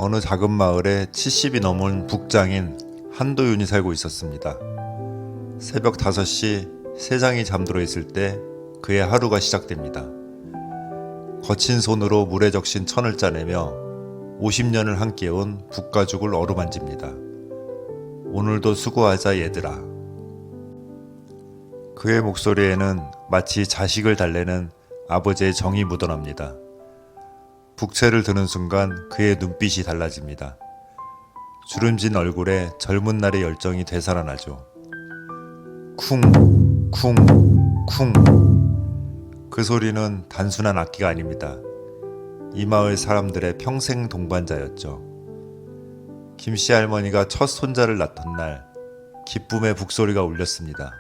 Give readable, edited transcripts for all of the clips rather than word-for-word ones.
어느 작은 마을에 70이 넘은 북장인 한도윤이 살고 있었습니다. 새벽 5시 세상이 잠들어 있을 때 그의 하루가 시작됩니다. 거친 손으로 물에 적신 천을 짜내며 50년을 함께온 북가죽을 어루만집니다. 오늘도 수고하자 얘들아. 그의 목소리에는 마치 자식을 달래는 아버지의 정이 묻어납니다. 북채를 드는 순간 그의 눈빛이 달라집니다. 주름진 얼굴에 젊은 날의 열정이 되살아나죠. 쿵, 쿵, 쿵. 그 소리는 단순한 악기가 아닙니다. 이 마을 사람들의 평생 동반자였죠. 김씨 할머니가 첫 손자를 낳던 날, 기쁨의 북소리가 울렸습니다.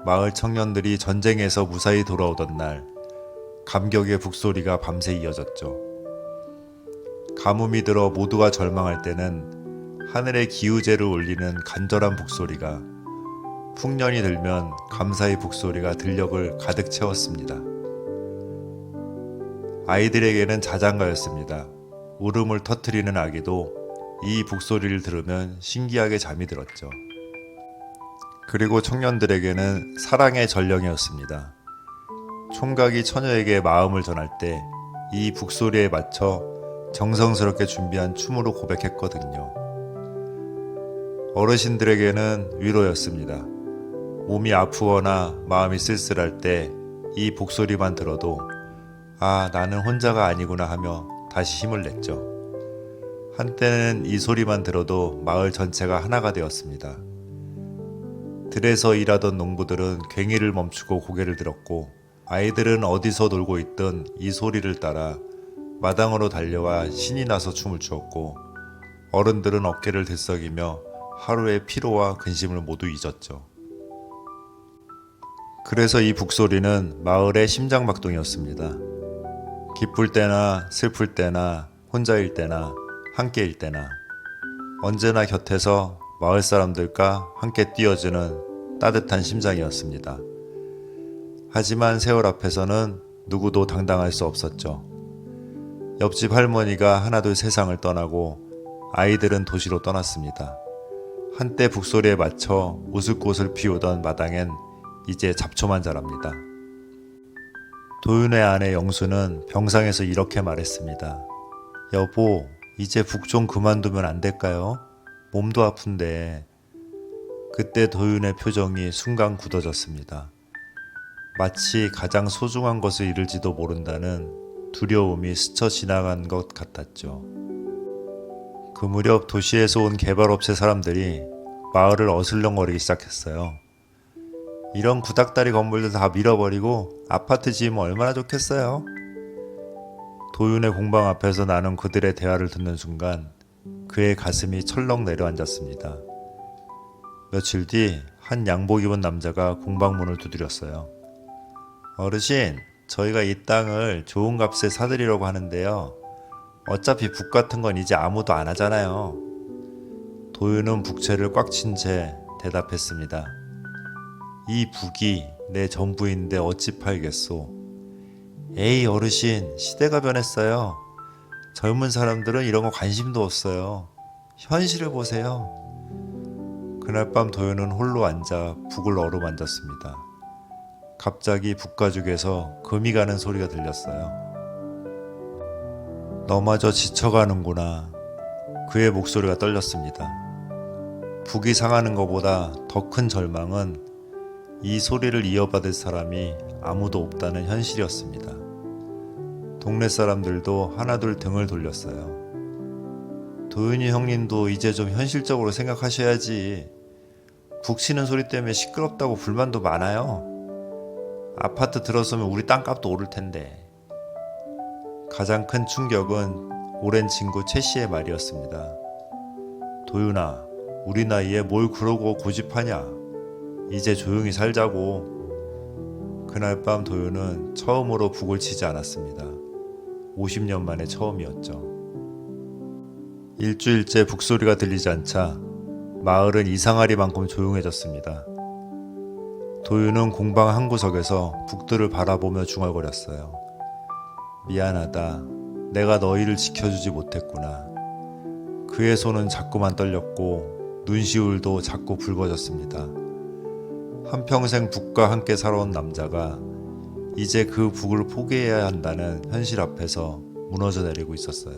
마을 청년들이 전쟁에서 무사히 돌아오던 날, 감격의 북소리가 밤새 이어졌죠. 가뭄이 들어 모두가 절망할 때는 하늘에 기우제를 올리는 간절한 북소리가, 풍년이 들면 감사의 북소리가 들녘을 가득 채웠습니다. 아이들에게는 자장가였습니다. 울음을 터뜨리는 아기도 이 북소리를 들으면 신기하게 잠이 들었죠. 그리고 청년들에게는 사랑의 전령이었습니다. 총각이 처녀에게 마음을 전할 때 이 북소리에 맞춰 정성스럽게 준비한 춤으로 고백했거든요. 어르신들에게는 위로였습니다. 몸이 아프거나 마음이 쓸쓸할 때 이 북소리만 들어도 아, 나는 혼자가 아니구나 하며 다시 힘을 냈죠. 한때는 이 소리만 들어도 마을 전체가 하나가 되었습니다. 들에서 일하던 농부들은 괭이를 멈추고 고개를 들었고 아이들은 어디서 놀고 있든 이 소리를 따라 마당으로 달려와 신이 나서 춤을 추었고 어른들은 어깨를 들썩이며 하루의 피로와 근심을 모두 잊었죠. 그래서 이 북소리는 마을의 심장박동이었습니다. 기쁠 때나 슬플 때나 혼자일 때나 함께일 때나 언제나 곁에서 마을 사람들과 함께 뛰어주는 따뜻한 심장이었습니다. 하지만 세월 앞에서는 누구도 당당할 수 없었죠. 옆집 할머니가 하나둘 세상을 떠나고 아이들은 도시로 떠났습니다. 한때 북소리에 맞춰 웃을 꽃을 피우던 마당엔 이제 잡초만 자랍니다. 도윤의 아내 영수는 병상에서 이렇게 말했습니다. 여보, 이제 북 좀 그만두면 안 될까요? 몸도 아픈데. 그때 도윤의 표정이 순간 굳어졌습니다. 마치 가장 소중한 것을 잃을지도 모른다는 두려움이 스쳐 지나간 것 같았죠. 그 무렵 도시에서 온 개발업체 사람들이 마을을 어슬렁거리기 시작했어요. 이런 구닥다리 건물들 다 밀어버리고 아파트 지으면 얼마나 좋겠어요? 도윤의 공방 앞에서 나눈 그들의 대화를 듣는 순간 그의 가슴이 철렁 내려앉았습니다. 며칠 뒤 한 양복 입은 남자가 공방문을 두드렸어요. 어르신, 저희가 이 땅을 좋은 값에 사드리려고 하는데요. 어차피 북 같은 건 이제 아무도 안 하잖아요. 도윤은 북채를 꽉 친 채 대답했습니다. 이 북이 내 전부인데 어찌 팔겠소. 에이 어르신, 시대가 변했어요. 젊은 사람들은 이런 거 관심도 없어요. 현실을 보세요. 그날 밤 도윤은 홀로 앉아 북을 어루만졌습니다. 갑자기 북가죽에서 금이 가는 소리가 들렸어요. 너마저 지쳐가는구나. 그의 목소리가 떨렸습니다. 북이 상하는 것보다 더 큰 절망은 이 소리를 이어받을 사람이 아무도 없다는 현실이었습니다. 동네 사람들도 하나둘 등을 돌렸어요. 도윤이 형님도 이제 좀 현실적으로 생각하셔야지. 북 치는 소리 때문에 시끄럽다고 불만도 많아요. 아파트 들어서면 우리 땅값도 오를 텐데. 가장 큰 충격은 오랜 친구 최 씨의 말이었습니다. 도윤아, 우리 나이에 뭘 그러고 고집하냐. 이제 조용히 살자고. 그날 밤 도윤은 처음으로 북을 치지 않았습니다. 50년 만에 처음이었죠. 일주일째 북소리가 들리지 않자 마을은 이상하리만큼 조용해졌습니다. 도윤은 공방 한 구석에서 북들을 바라보며 중얼거렸어요. 미안하다. 내가 너희를 지켜주지 못했구나. 그의 손은 자꾸만 떨렸고 눈시울도 자꾸 붉어졌습니다. 한평생 북과 함께 살아온 남자가 이제 그 북을 포기해야 한다는 현실 앞에서 무너져 내리고 있었어요.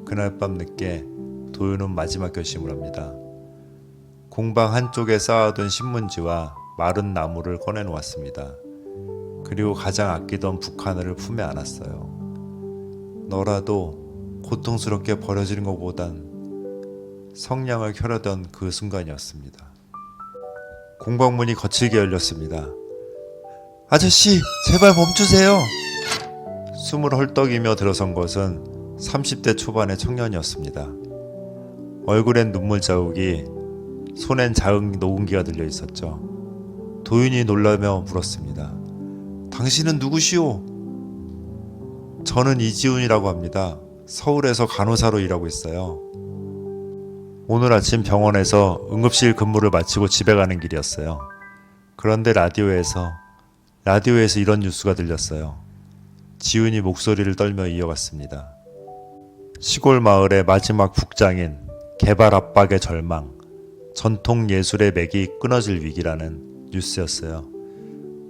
그날 밤 늦게 도윤은 마지막 결심을 합니다. 공방 한쪽에 쌓아둔 신문지와 마른 나무를 꺼내놓았습니다. 그리고 가장 아끼던 북하늘을 품에 안았어요. 너라도 고통스럽게 버려지는 것보단 성냥을 켜려던 그 순간이었습니다. 공방문이 거칠게 열렸습니다. 아저씨, 제발 멈추세요. 숨을 헐떡이며 들어선 것은 30대 초반의 청년이었습니다. 얼굴엔 눈물 자국이, 손엔 작은 녹음기가 들려 있었죠. 도윤이 놀라며 물었습니다. 당신은 누구시오? 저는 이지훈이라고 합니다. 서울에서 간호사로 일하고 있어요. 오늘 아침 병원에서 응급실 근무를 마치고 집에 가는 길이었어요. 그런데 라디오에서 이런 뉴스가 들렸어요. 지훈이 목소리를 떨며 이어갔습니다. 시골 마을의 마지막 북장인 개발 압박의 절망, 전통 예술의 맥이 끊어질 위기라는 뉴스였어요.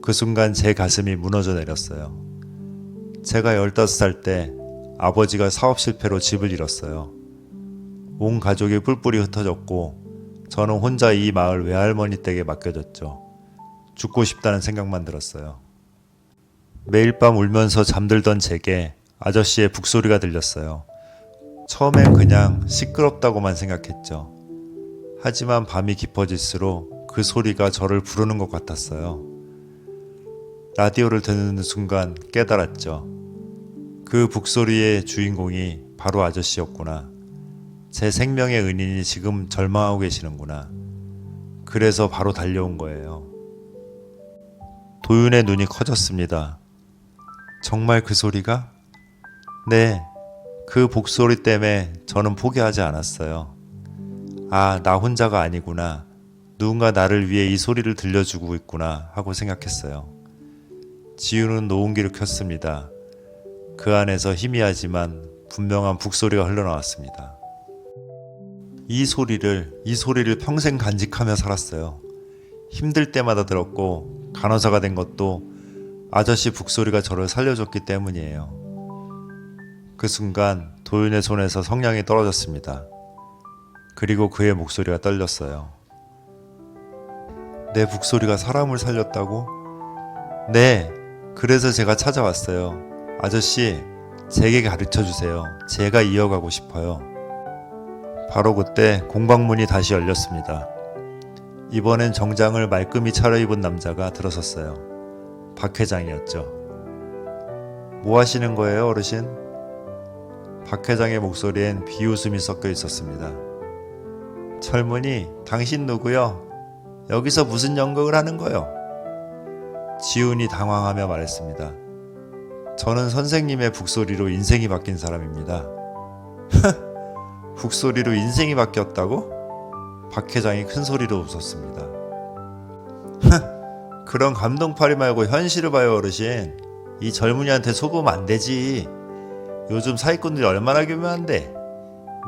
그 순간 제 가슴이 무너져 내렸어요. 제가 15살 때 아버지가 사업 실패로 집을 잃었어요. 온 가족이 뿔뿔이 흩어졌고 저는 혼자 이 마을 외할머니 댁에 맡겨졌죠. 죽고 싶다는 생각만 들었어요. 매일 밤 울면서 잠들던 제게 아저씨의 북소리가 들렸어요. 처음엔 그냥 시끄럽다고만 생각했죠. 하지만 밤이 깊어질수록 그 소리가 저를 부르는 것 같았어요. 라디오를 듣는 순간 깨달았죠. 그 북소리의 주인공이 바로 아저씨였구나. 제 생명의 은인이 지금 절망하고 계시는구나. 그래서 바로 달려온 거예요. 도윤의 눈이 커졌습니다. 정말 그 소리가? 네, 그 북소리 때문에 저는 포기하지 않았어요. 아, 나 혼자가 아니구나. 누군가 나를 위해 이 소리를 들려주고 있구나 하고 생각했어요. 지훈은 녹음기를 켰습니다. 그 안에서 희미하지만 분명한 북소리가 흘러나왔습니다. 이 소리를 평생 간직하며 살았어요. 힘들 때마다 들었고 간호사가 된 것도 아저씨 북소리가 저를 살려줬기 때문이에요. 그 순간 도윤의 손에서 성냥이 떨어졌습니다. 그리고 그의 목소리가 떨렸어요. 내 북소리가 사람을 살렸다고? 네, 그래서 제가 찾아왔어요. 아저씨, 제게 가르쳐주세요. 제가 이어가고 싶어요. 바로 그때 공방문이 다시 열렸습니다. 이번엔 정장을 말끔히 차려입은 남자가 들어섰어요. 박 회장이었죠. 뭐 하시는 거예요, 어르신? 박 회장의 목소리엔 비웃음이 섞여 있었습니다. 젊은이, 당신 누구요? 여기서 무슨 연극을 하는 거요? 지훈이 당황하며 말했습니다. 저는 선생님의 북소리로 인생이 바뀐 사람입니다. 북소리로 인생이 바뀌었다고? 박 회장이 큰 소리로 웃었습니다. 그런 감동파리 말고 현실을 봐요, 어르신. 이 젊은이한테 속으면 안 되지. 요즘 사기꾼들이 얼마나 교묘한데.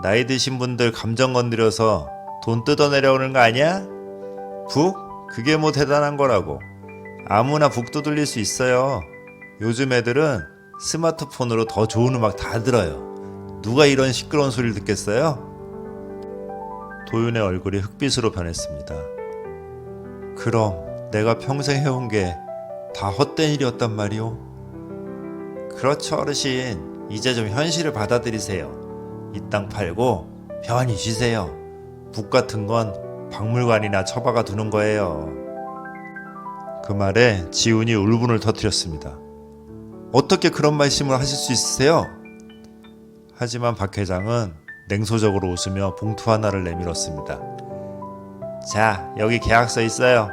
나이 드신 분들 감정 건드려서 돈 뜯어내려오는 거 아니야? 북? 그게 뭐 대단한 거라고. 아무나 북도 들릴 수 있어요. 요즘 애들은 스마트폰으로 더 좋은 음악 다 들어요. 누가 이런 시끄러운 소리를 듣겠어요? 도윤의 얼굴이 흑빛으로 변했습니다. 그럼 내가 평생 해온 게 다 헛된 일이었단 말이오? 그렇죠, 어르신. 이제 좀 현실을 받아들이세요. 이 땅 팔고 편히 쉬세요. 북 같은 건 박물관이나 처박아 두는 거예요. 그 말에 지훈이 울분을 터뜨렸습니다. 어떻게 그런 말씀을 하실 수 있으세요? 하지만 박 회장은 냉소적으로 웃으며 봉투 하나를 내밀었습니다. 자, 여기 계약서 있어요.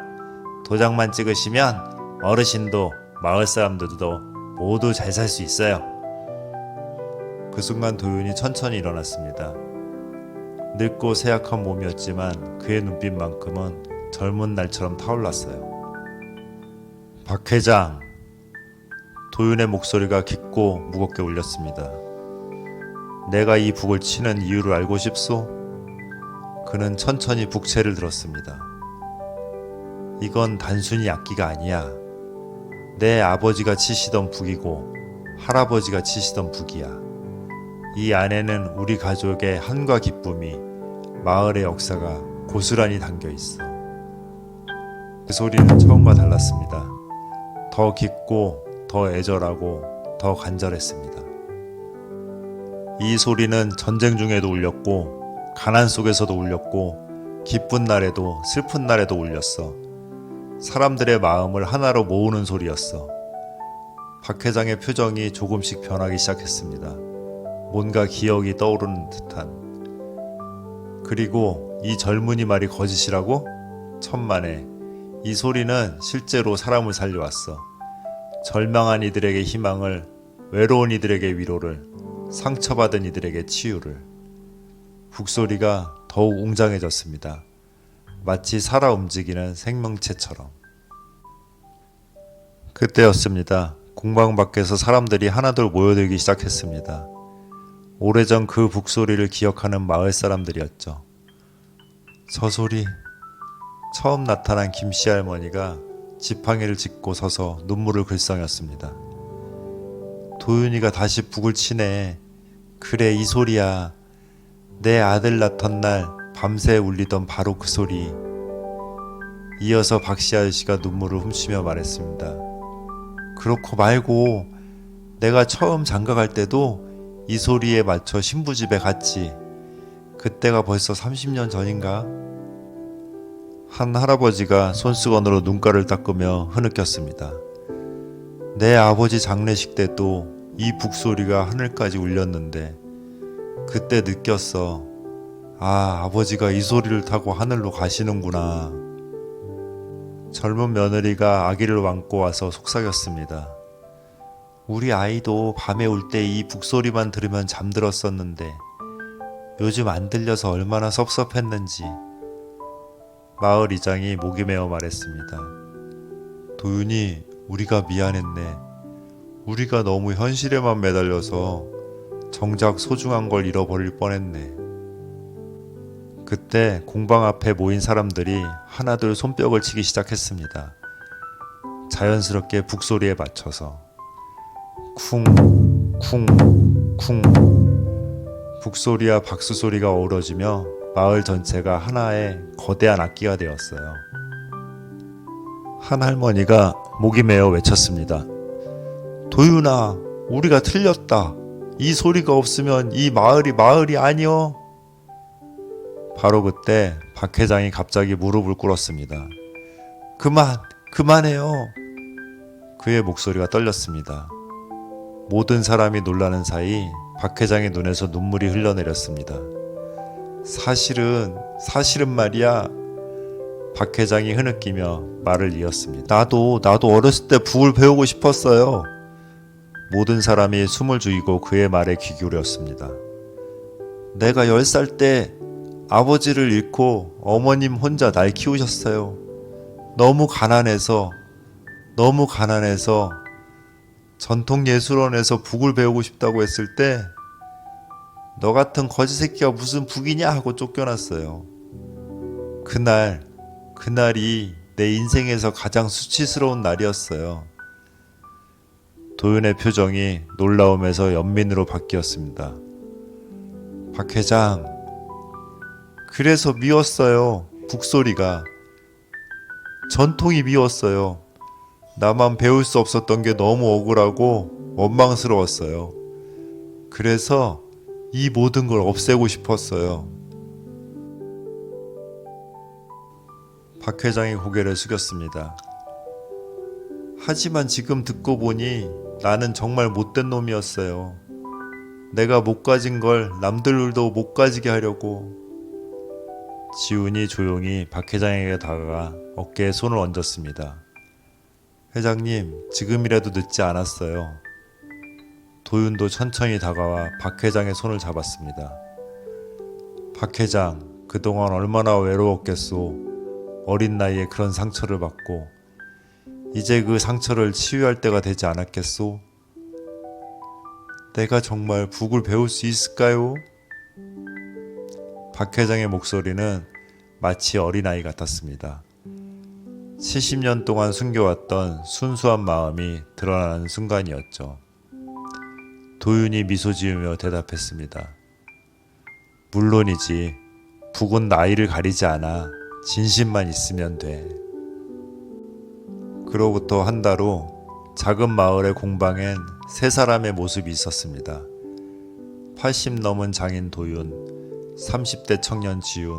도장만 찍으시면 어르신도 마을 사람들도 모두 잘 살 수 있어요. 그 순간 도윤이 천천히 일어났습니다. 늙고 쇠약한 몸이었지만 그의 눈빛만큼은 젊은 날처럼 타올랐어요. 박 회장, 도윤의 목소리가 깊고 무겁게 울렸습니다. 내가 이 북을 치는 이유를 알고 싶소? 그는 천천히 북채를 들었습니다. 이건 단순히 악기가 아니야. 내 아버지가 치시던 북이고 할아버지가 치시던 북이야. 이 안에는 우리 가족의 한과 기쁨이, 마을의 역사가 고스란히 담겨 있어. 그 소리는 처음과 달랐습니다. 더 깊고 더 애절하고 더 간절했습니다. 이 소리는 전쟁 중에도 울렸고 가난 속에서도 울렸고 기쁜 날에도 슬픈 날에도 울렸어. 사람들의 마음을 하나로 모으는 소리였어. 박 회장의 표정이 조금씩 변하기 시작했습니다. 뭔가 기억이 떠오르는 듯한. 그리고 이 젊은이 말이 거짓이라고? 천만에. 이 소리는 실제로 사람을 살려왔어. 절망한 이들에게 희망을, 외로운 이들에게 위로를, 상처받은 이들에게 치유를. 북소리가 더욱 웅장해졌습니다. 마치 살아 움직이는 생명체처럼. 그때였습니다. 공방 밖에서 사람들이 하나둘 모여들기 시작했습니다. 오래전 그 북소리를 기억하는 마을 사람들이었죠. 저 소리, 처음 나타난 김씨 할머니가 지팡이를 짚고 서서 눈물을 글썽였습니다. 도윤이가 다시 북을 치네. 그래, 이 소리야. 내 아들 낳던 날 밤새 울리던 바로 그 소리. 이어서 박씨 아저씨가 눈물을 훔치며 말했습니다. 그렇고 말고 내가 처음 장가갈 때도 이 소리에 맞춰 신부집에 갔지. 그때가 벌써 30년 전인가? 한 할아버지가 손수건으로 눈가를 닦으며 흐느꼈습니다. 내 아버지 장례식 때도 이 북소리가 하늘까지 울렸는데 그때 느꼈어. 아, 아버지가 이 소리를 타고 하늘로 가시는구나. 젊은 며느리가 아기를 안고 와서 속삭였습니다. 우리 아이도 밤에 울 때 이 북소리만 들으면 잠들었었는데 요즘 안 들려서 얼마나 섭섭했는지. 마을 이장이 목이 메어 말했습니다. 도윤이, 우리가 미안했네. 우리가 너무 현실에만 매달려서 정작 소중한 걸 잃어버릴 뻔했네. 그때 공방 앞에 모인 사람들이 하나둘 손뼉을 치기 시작했습니다. 자연스럽게 북소리에 맞춰서 쿵, 쿵, 쿵. 북소리와 박수소리가 어우러지며 마을 전체가 하나의 거대한 악기가 되었어요. 한 할머니가 목이 메어 외쳤습니다. 도윤아, 우리가 틀렸다. 이 소리가 없으면 이 마을이 아니여. 바로 그때 박 회장이 갑자기 무릎을 꿇었습니다. 그만해요. 그의 목소리가 떨렸습니다. 모든 사람이 놀라는 사이 박 회장의 눈에서 눈물이 흘러내렸습니다. 사실은 말이야. 박 회장이 흐느끼며 말을 이었습니다. 나도 어렸을 때 북을 배우고 싶었어요. 모든 사람이 숨을 죽이고 그의 말에 귀 기울였습니다. 내가 10살 때 아버지를 잃고 어머님 혼자 날 키우셨어요. 너무 가난해서 전통예술원에서 북을 배우고 싶다고 했을 때 너 같은 거지 새끼가 무슨 북이냐 하고 쫓겨났어요. 그날이 내 인생에서 가장 수치스러운 날이었어요. 도윤의 표정이 놀라움에서 연민으로 바뀌었습니다. 박 회장, 그래서 미웠어요. 북소리가. 전통이 미웠어요. 나만 배울 수 없었던 게 너무 억울하고 원망스러웠어요. 그래서 이 모든 걸 없애고 싶었어요. 박 회장이 고개를 숙였습니다. 하지만 지금 듣고 보니 나는 정말 못된 놈이었어요. 내가 못 가진 걸 남들도 못 가지게 하려고. 지훈이 조용히 박 회장에게 다가가 어깨에 손을 얹었습니다. 회장님, 지금이라도 늦지 않았어요. 도윤도 천천히 다가와 박 회장의 손을 잡았습니다. 박 회장, 그동안 얼마나 외로웠겠소. 어린 나이에 그런 상처를 받고 이제 그 상처를 치유할 때가 되지 않았겠소? 내가 정말 북을 배울 수 있을까요? 박 회장의 목소리는 마치 어린아이 같았습니다. 70년 동안 숨겨왔던 순수한 마음이 드러나는 순간이었죠. 도윤이 미소 지으며 대답했습니다. 물론이지. 북은 나이를 가리지 않아. 진심만 있으면 돼. 그로부터 한 달 후 작은 마을의 공방엔 세 사람의 모습이 있었습니다. 80 넘은 장인 도윤, 30대 청년 지훈,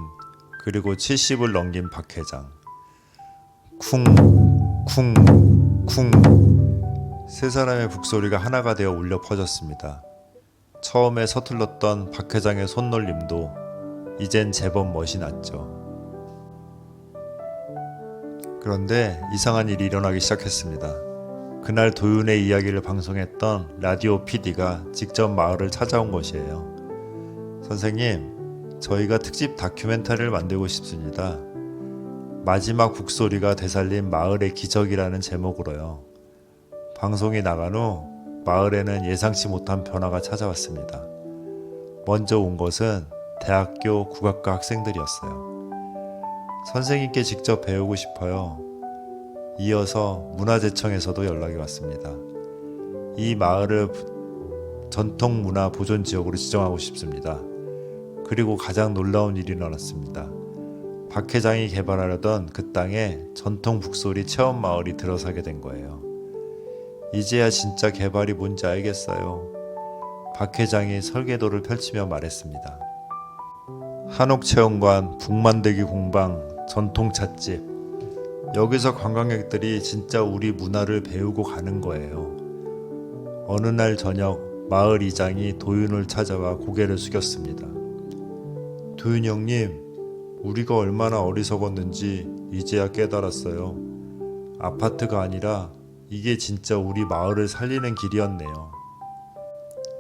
그리고 70을 넘긴 박 회장. 쿵, 쿵, 쿵. 세 사람의 북소리가 하나가 되어 울려 퍼졌습니다. 처음에 서툴렀던 박 회장의 손놀림도 이젠 제법 멋이 났죠. 그런데 이상한 일이 일어나기 시작했습니다. 그날 도윤의 이야기를 방송했던 라디오 PD가 직접 마을을 찾아온 것이에요. 선생님, 저희가 특집 다큐멘터리를 만들고 싶습니다. 마지막 북소리가 되살린 마을의 기적이라는 제목으로요. 방송이 나간 후 마을에는 예상치 못한 변화가 찾아왔습니다. 먼저 온 것은 대학교 국악과 학생들이었어요. 선생님께 직접 배우고 싶어요. 이어서 문화재청에서도 연락이 왔습니다. 이 마을을 전통문화보존지역으로 지정하고 싶습니다. 그리고 가장 놀라운 일이 일어났습니다. 박 회장이 개발하려던 그 땅에 전통 북소리 체험마을이 들어서게 된 거예요. 이제야 진짜 개발이 뭔지 알겠어요. 박 회장이 설계도를 펼치며 말했습니다. 한옥체험관, 북만들기 공방, 전통 찻집. 여기서 관광객들이 진짜 우리 문화를 배우고 가는 거예요. 어느 날 저녁 마을 이장이 도윤을 찾아와 고개를 숙였습니다. 도윤 형님, 우리가 얼마나 어리석었는지 이제야 깨달았어요. 아파트가 아니라 이게 진짜 우리 마을을 살리는 길이었네요.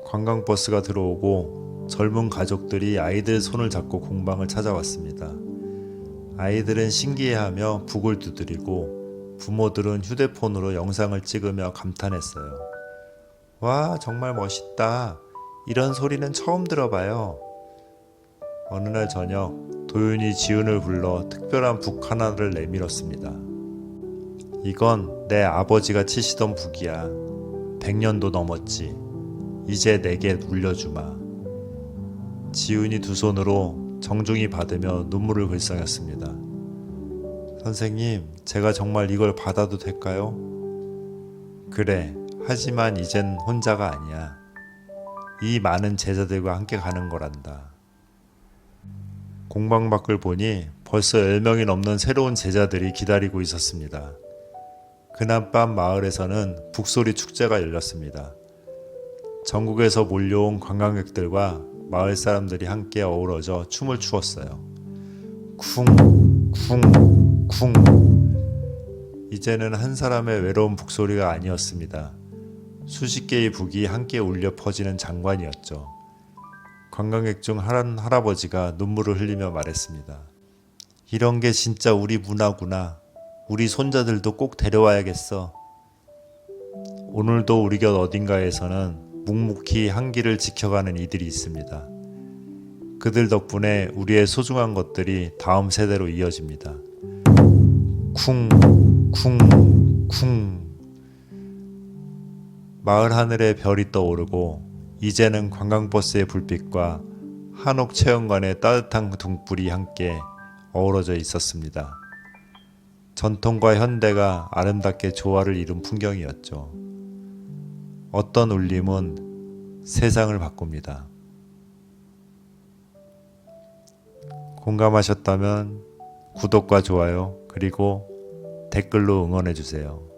관광버스가 들어오고 젊은 가족들이 아이들 손을 잡고 공방을 찾아왔습니다. 아이들은 신기해하며 북을 두드리고 부모들은 휴대폰으로 영상을 찍으며 감탄했어요. 와, 정말 멋있다. 이런 소리는 처음 들어봐요. 어느 날 저녁 도윤이 지훈을 불러 특별한 북 하나를 내밀었습니다. 이건 내 아버지가 치시던 북이야. 100년도 넘었지. 이제 내게 물려주마. 지훈이 두 손으로 정중히 받으며 눈물을 글썽였습니다. 선생님, 제가 정말 이걸 받아도 될까요? 그래, 하지만 이젠 혼자가 아니야. 이 많은 제자들과 함께 가는 거란다. 공방 밖을 보니 벌써 10명이 넘는 새로운 제자들이 기다리고 있었습니다. 그날 밤 마을에서는 북소리 축제가 열렸습니다. 전국에서 몰려온 관광객들과 마을 사람들이 함께 어우러져 춤을 추었어요. 쿵, 쿵, 쿵. 이제는 한 사람의 외로운 북소리가 아니었습니다. 수십 개의 북이 함께 울려 퍼지는 장관이었죠. 관광객 중 한 할아버지가 눈물을 흘리며 말했습니다. 이런 게 진짜 우리 문화구나. 우리 손자들도 꼭 데려와야겠어. 오늘도 우리 곁 어딘가에서는 묵묵히 한길을 지켜가는 이들이 있습니다. 그들 덕분에 우리의 소중한 것들이 다음 세대로 이어집니다. 쿵, 쿵, 쿵. 마을 하늘에 별이 떠오르고 이제는 관광버스의 불빛과 한옥체험관의 따뜻한 등불이 함께 어우러져 있었습니다. 전통과 현대가 아름답게 조화를 이룬 풍경이었죠. 어떤 울림은 세상을 바꿉니다. 공감하셨다면 구독과 좋아요 그리고 댓글로 응원해주세요.